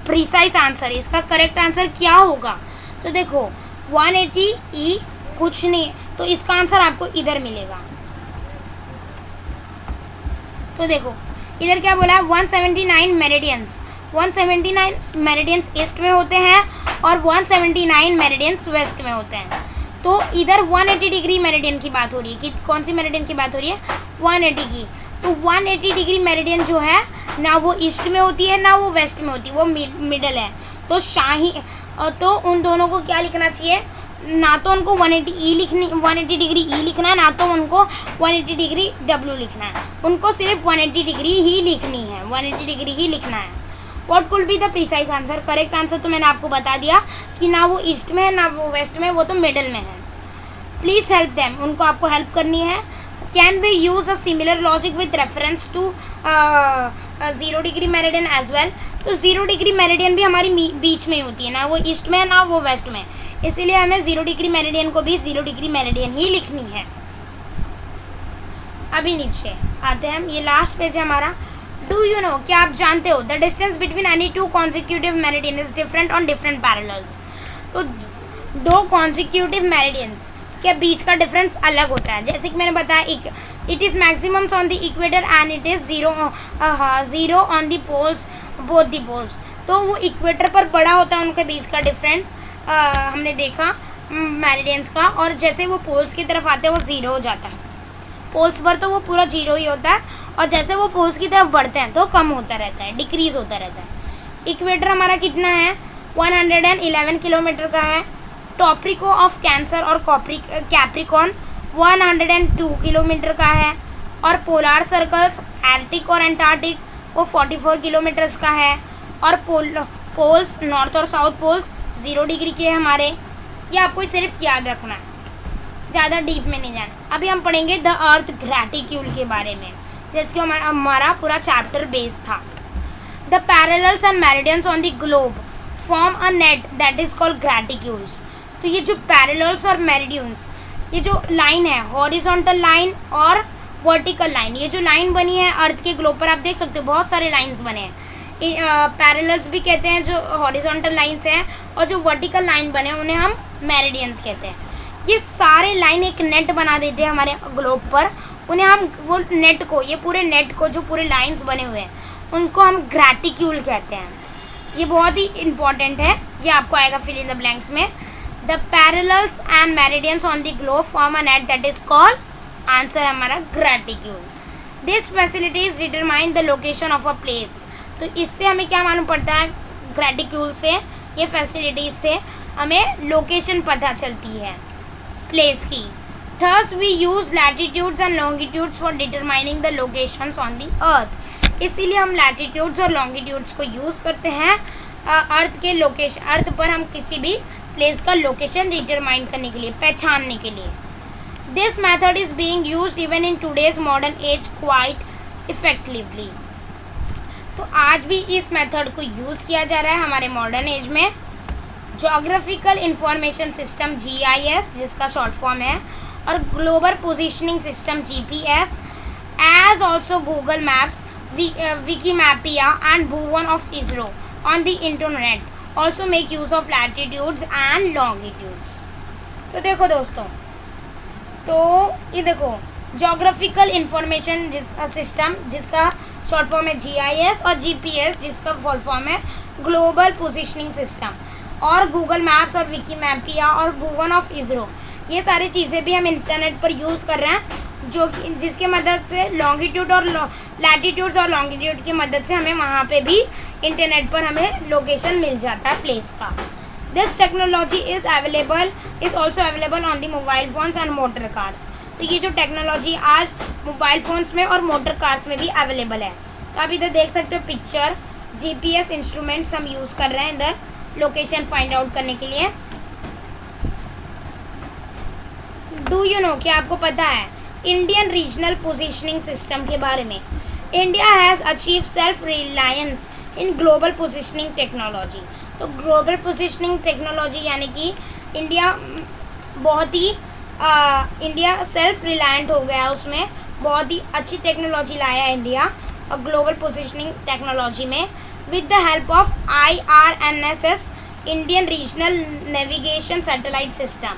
precise answer, इसका करेक्ट आंसर क्या होगा। तो देखो 180 ई कुछ नहीं, तो इसका आंसर आपको इधर मिलेगा। तो देखो इधर क्या बोला है 179 मेरिडियंस। 179 मेरिडियंस ईस्ट में होते हैं और 179 मेरिडियंस वेस्ट में होते हैं। तो इधर 180 डिग्री मेरिडियन की बात हो रही है कि कौन सी मेरिडियन की बात हो रही है 180 की। तो 180 डिग्री मेरिडियन जो है ना वो ईस्ट में होती है ना वो वेस्ट में होती है, वो मिडल है। तो उन दोनों को क्या लिखना चाहिए, ना तो उनको 180 डिग्री ई लिखना है, ना तो उनको 180 डिग्री डब्ल्यू लिखना है। उनको सिर्फ 180 डिग्री ही लिखनी है, 180 डिग्री ही लिखना है। What could be the precise answer, correct answer तो मैंने आपको बता दिया कि ना वो ईस्ट में है ना वो वेस्ट में, वो तो मिडल में है। प्लीज़ हेल्प देम, उनको आपको हेल्प करनी है। Can we use a similar logic with reference to 0 degree meridian as well. तो 0 डिग्री मेरिडियन भी हमारी बीच में होती है, ना वो ईस्ट में है ना वो वेस्ट में, इसीलिए हमें 0 डिग्री मेरिडियन को भी 0 डिग्री मेरिडियन ही लिखनी है। अभी नीचे आते हैं, ये लास्ट पेज है हमारा। डू यू नो, क्या आप जानते हो, the distance between any two consecutive meridian is different on different parallels. तो दो कॉन्सिक्यूटिव मेरिडियंस के बीच का डिफरेंस अलग होता है। जैसे कि मैंने बताया it is maximums on the equator and it is zero on the poles, both the poles. तो वो इक्वेटर पर बड़ा होता है उनके बीच का डिफरेंस, हमने देखा मेरिडियंस का, और जैसे वो पोल्स की तरफ आते हैं वो ज़ीरो हो जाता है। पोल्स पर तो वो पूरा जीरो ही होता है, और जैसे वो पोल्स की तरफ बढ़ते हैं तो कम होता रहता है, डिक्रीज़ होता रहता है। इक्वेटर हमारा कितना है 111 किलोमीटर का है। टॉप्रिको ऑफ कैंसर और कैप्रिकॉन 102 किलोमीटर का है, और पोलार सर्कल्स आर्टिक और एंटार्क्टिक वो 44 किलोमीटर्स का है, और पोल्स नॉर्थ और साउथ पोल्स 0 डिग्री के हैं हमारे। ये आपको सिर्फ याद रखना है, ज़्यादा डीप में नहीं जाना। अभी हम पढ़ेंगे द अर्थ ग्रैटिक्यूल के बारे में, जैसे हमारा पूरा चैप्टर बेस था। The parallels and meridians on the globe form a net that is called graticules. तो ये जो पैरेलल्स और मेरिडियंस, ये जो लाइन है हॉरिजॉन्टल लाइन और वर्टिकल लाइन, ये जो लाइन बनी है अर्थ के ग्लोब पर आप देख सकते हो बहुत सारे लाइंस बने हैं। पैरेलल्स भी कहते हैं जो हॉरिजॉन्टल लाइंस हैं, और जो वर्टिकल लाइन बने हैं उन्हें हम मेरिडियंस कहते हैं। ये सारे लाइन एक नेट बना देते हैं हमारे ग्लोब पर, उन्हें हम वो नेट को, ये पूरे नेट को जो पूरे लाइंस बने हुए हैं उनको हम ग्रैटिक्यूल कहते हैं। ये बहुत ही इंपॉर्टेंट है, ये आपको आएगा फिल इन द ब्लैंक्स में। The parallels and meridians on the globe form a net that is called, answer हमारा graticule. This facilities determine the location of a place. तो इससे हमें क्या मालूम पड़ता है, ग्रैटिक्यूल से, ये फैसिलिटीज से हमें लोकेशन पता चलती है प्लेस की। Thus we use latitudes and longitudes for determining the locations on the earth। इसीलिए हम लैटिट्यूड्स और लॉन्गिट्यूड्स को यूज़ करते हैं अर्थ के लोकेशन, अर्थ पर हम किसी भी प्लेस का लोकेशन डिटरमाइन करने के लिए, पहचानने के लिए। This method is being used even in today's modern age quite effectively. तो आज भी इस मेथड को यूज़ किया जा रहा है हमारे मॉडर्न एज में। जोग्राफिकल इंफॉर्मेशन सिस्टम GIS जिसका शॉर्ट फॉर्म है, और global positioning system GPS, as also Google maps, Wikimapia and Bhuvan of ISRO on the internet also make use of latitudes and longitudes. तो देखो दोस्तों, तो ये देखो जोग्राफिकल इंफॉर्मेशन सिस्टम जिसका शॉर्ट फॉर्म है GIS, और GPS जिसका फुल फॉर्म है ग्लोबल पोजिशनिंग सिस्टम, और गूगल मैप्स और विकीमैपिया और भुवन ऑफ इसरो, ये सारी चीज़ें भी हम इंटरनेट पर यूज़ कर रहे हैं, जो जिसके मदद से लॉन्गिट्यूड और लैटिट्यूड्स और लॉन्गिट्यूड की मदद से हमें वहाँ पे भी इंटरनेट पर हमें लोकेशन मिल जाता है प्लेस का। This technology is also available on the mobile phones and motor cars. तो ये जो टेक्नोलॉजी आज मोबाइल फ़ोन्स में और मोटर कार्स में भी अवेलेबल है। तो आप इधर देख सकते हो पिक्चर, GPS इंस्ट्रूमेंट्स हम यूज़ कर रहे हैं इधर लोकेशन फाइंड आउट करने के लिए। डू यू नो, क्या आपको पता है इंडियन रीजनल पोजिशनिंग सिस्टम के बारे में? India has achieve self reliance in global positioning technology. तो ग्लोबल पोजिशनिंग टेक्नोलॉजी यानी कि इंडिया बहुत ही इंडिया सेल्फ रिलायंट हो गया, उसमें बहुत ही अच्छी टेक्नोलॉजी लाया है इंडिया और ग्लोबल पोजिशनिंग टेक्नोलॉजी में, with the help of IRNSS Indian regional navigation satellite system.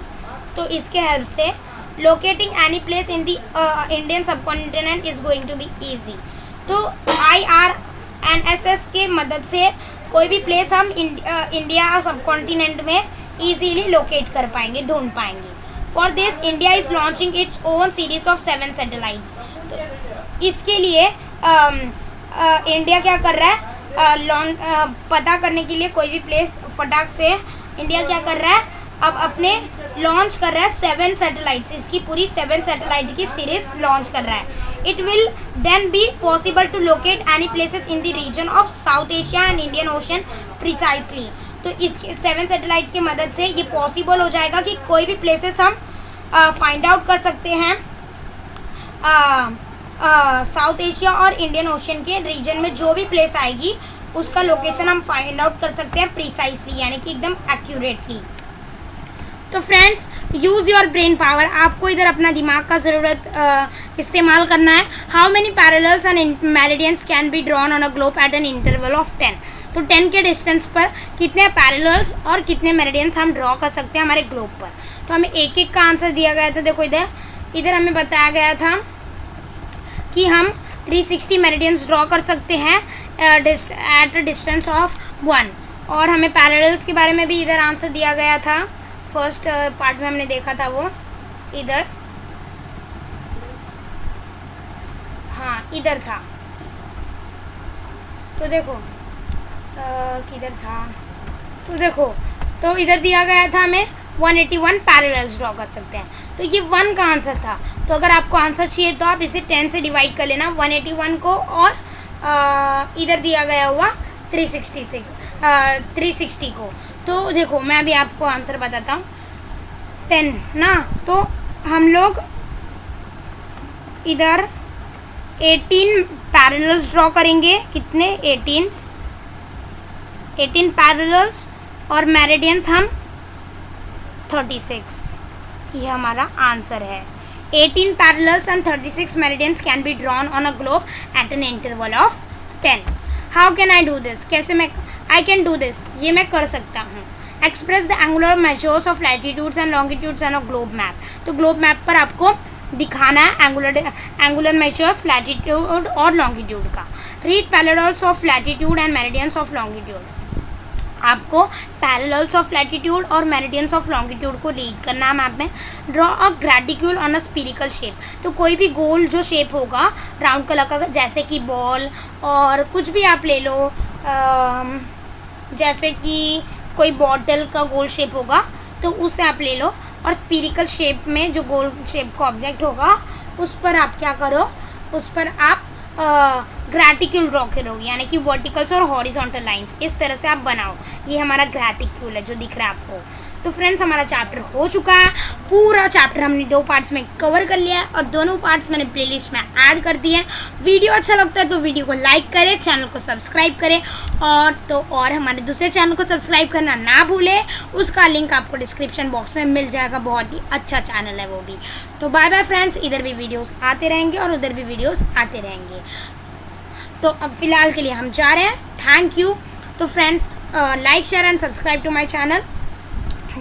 तो इसके हेल्प से locating any place in the Indian subcontinent is going to be easy. तो IRNSS के मदद से कोई भी प्लेस हम इंडिया सबकॉन्टिनेंट में ईजीली लोकेट कर पाएंगे, ढूंढ पाएंगे। For this India is launching its own series of 7 satellites. तो इसके लिए इंडिया क्या कर रहा है, पता करने के लिए कोई भी प्लेस फटाक से इंडिया क्या कर रहा है, अब अपने लॉन्च कर रहा है 7 सैटेलाइट्स, इसकी पूरी 7 सैटेलाइट की सीरीज लॉन्च कर रहा है। It will then be possible to locate any places in the region of South Asia and Indian Ocean precisely. तो इसके 7 सैटेलाइट्स की मदद से ये पॉसिबल हो जाएगा कि कोई भी प्लेसेस हम फाइंड आउट कर सकते हैं साउथ एशिया और इंडियन ओशन के रीजन में जो भी प्लेस आएगी उसका लोकेशन हम फाइंड आउट कर सकते हैं प्रिसाइसली, यानी कि एकदम एक्यूरेटली। तो friends, use your brain power, आपको इधर अपना दिमाग का ज़रूरत इस्तेमाल करना है। How many parallels and meridians can be drawn on a globe eight an interval of 10। तो 10 के डिस्टेंस पर कितने पैरेलल्स और कितने मेरिडियंस हम ड्रॉ कर सकते हैं हमारे ग्लोब पर। तो हमें एक एक का आंसर दिया गया था। देखो इधर हमें बताया गया था कि हम 360 मेरिडियंस ड्रॉ कर सकते हैं एट अ डिस्टेंस ऑफ 1, और हमें पैरेलल्स के बारे में भी इधर आंसर दिया गया था। फर्स्ट पार्ट में हमने देखा था वो इधर, हाँ इधर था। तो देखो किधर था, तो देखो तो इधर दिया गया था हमें 181 पैरेलल्स ड्रॉ कर सकते हैं। तो ये 1 का आंसर था। तो अगर आपको आंसर चाहिए तो आप इसे 10 से डिवाइड कर लेना 181 को, और इधर दिया गया हुआ 360 को। तो देखो मैं अभी आपको आंसर बताता हूँ 10 ना। तो हम लोग इधर 18 पैरेलल्स ड्रॉ करेंगे। कितने? 18 पैरेलल्स, और मेरिडियंस हम 36। ये हमारा आंसर है। 18 parallels and 36 meridians can be drawn on a globe eight an interval of 10। How can I do this? कैसे मैं आई कैन डू दिस, ये मैं कर सकता हूँ। Express the angular measures of latitudes and longitudes on a globe map. तो globe map पर आपको दिखाना है एंगुलर मेजर्स लैटिट्यूड और लॉन्गिट्यूड का। Read parallels of latitude and meridians of longitude. आपको पैरेलल्स ऑफ लैटिट्यूड और मेरिडियंस ऑफ लॉन्गिट्यूड को रीड करना है मैप में। Draw a graticule on a spherical shape. तो कोई भी गोल जो शेप होगा राउंड कलर का, जैसे कि बॉल और कुछ भी आप ले लो, जैसे कि कोई बॉटल का गोल शेप होगा तो उसे आप ले लो, और स्फीरिकल शेप में जो गोल शेप का ऑब्जेक्ट होगा उस पर आप क्या करो, उस पर आप ग्रेटिक्यूल ड्रॉ करोगे, यानी कि वर्टिकल्स और हॉरिजॉन्टल लाइंस इस तरह से आप बनाओ। ये हमारा ग्रेटिक्यूल है जो दिख रहा है आपको। तो फ्रेंड्स हमारा चैप्टर हो चुका है, पूरा चैप्टर हमने 2 पार्ट्स में कवर कर लिया है और दोनों पार्ट्स मैंने प्लेलिस्ट में ऐड कर दिए हैं। वीडियो अच्छा लगता है तो वीडियो को लाइक करें, चैनल को सब्सक्राइब करें और हमारे दूसरे चैनल को सब्सक्राइब करना ना भूलें, उसका लिंक आपको डिस्क्रिप्शन बॉक्स में मिल जाएगा। बहुत ही अच्छा चैनल है वो भी। तो बाय बाय फ्रेंड्स, इधर भी वीडियोस आते रहेंगे और उधर भी वीडियोस आते रहेंगे। तो अब फिलहाल के लिए हम जा रहे हैं। Thank you. तो friends like, share and subscribe to my channel.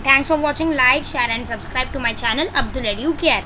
Thanks for watching. Like, share and subscribe to my channel Abdul Educare.